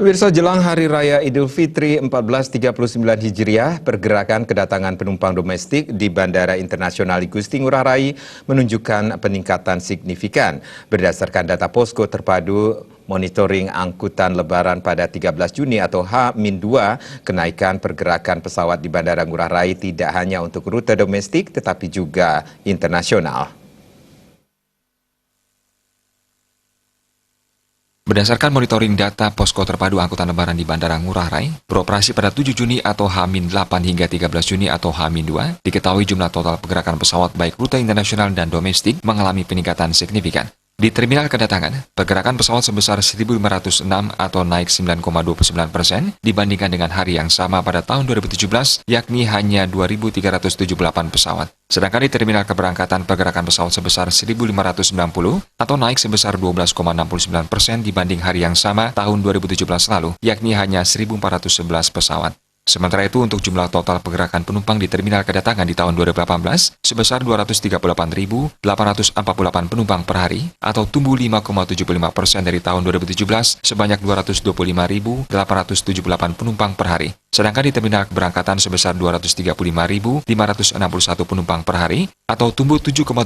Pemirsa, jelang Hari Raya Idul Fitri 1439 Hijriah, pergerakan kedatangan penumpang domestik di Bandara Internasional Igusti Ngurah Rai menunjukkan peningkatan signifikan. Berdasarkan data Posko Terpadu Monitoring Angkutan Lebaran pada 13 Juni atau H-2, kenaikan pergerakan pesawat di Bandara Ngurah Rai tidak hanya untuk rute domestik tetapi juga internasional. Berdasarkan monitoring data Posko Terpadu Angkutan Lebaran di Bandara Ngurah Rai, beroperasi pada 7 Juni atau H-8 hingga 13 Juni atau H-2, diketahui jumlah total pergerakan pesawat baik rute internasional dan domestik mengalami peningkatan signifikan. Di terminal kedatangan, pergerakan pesawat sebesar 1.506 atau naik 9,29% dibandingkan dengan hari yang sama pada tahun 2017, yakni hanya 2.378 pesawat. Sedangkan di terminal keberangkatan, pergerakan pesawat sebesar 1.590 atau naik sebesar 12,69% dibanding hari yang sama tahun 2017 lalu, yakni hanya 1.411 pesawat. Sementara itu, untuk jumlah total pergerakan penumpang di terminal kedatangan di tahun 2018 sebesar 238.848 penumpang per hari atau tumbuh 5,75% dari tahun 2017 sebanyak 225.878 penumpang per hari. Sedangkan di terminal keberangkatan sebesar 235.561 penumpang per hari atau tumbuh 7,18%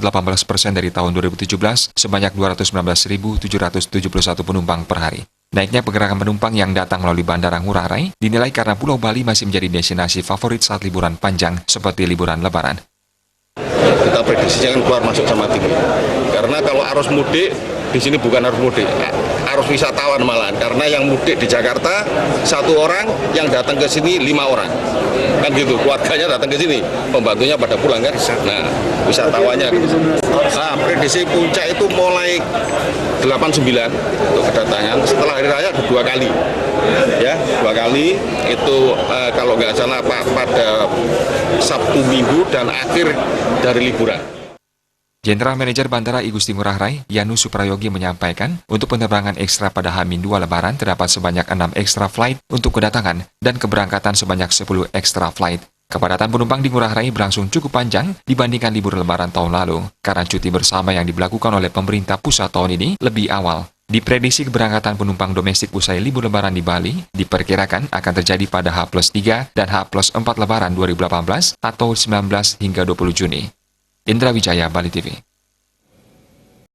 dari tahun 2017 sebanyak 219.771 penumpang per hari. Naiknya pergerakan penumpang yang datang melalui Bandara Ngurah Rai dinilai karena Pulau Bali masih menjadi destinasi favorit saat liburan panjang seperti liburan Lebaran. Kita prediksinya kan keluar masuk sama tinggi. Karena kalau arus mudik di sini bukan arus mudik, arus wisatawan malahan. Karena yang mudik di Jakarta 1 orang, yang datang ke sini 5 orang. Kan gitu, keluarganya datang ke sini, pembantunya pada pulang kan. Nah, wisatawannya gitu. Nah, prediksi puncak itu mulai 89 untuk kedatangan. Setelah hari raya ada 2 kali. Ya, 2 kali itu kalau nggak salah pada Sabtu Minggu dan akhir dari liburan. General Manager Bandara Igusti Ngurah Rai, Yanus Suprayogi menyampaikan, untuk penerbangan ekstra pada H-2 Lebaran terdapat sebanyak 6 ekstra flight untuk kedatangan dan keberangkatan sebanyak 10 ekstra flight. Kepadatan penumpang di Ngurah Rai berlangsung cukup panjang dibandingkan libur Lebaran tahun lalu, karena cuti bersama yang diberlakukan oleh pemerintah pusat tahun ini lebih awal. Diprediksi keberangkatan penumpang domestik usai libur Lebaran di Bali diperkirakan akan terjadi pada H+3 dan H+4 Lebaran 2018 atau 19 hingga 20 Juni. Indra Wijaya, Bali TV.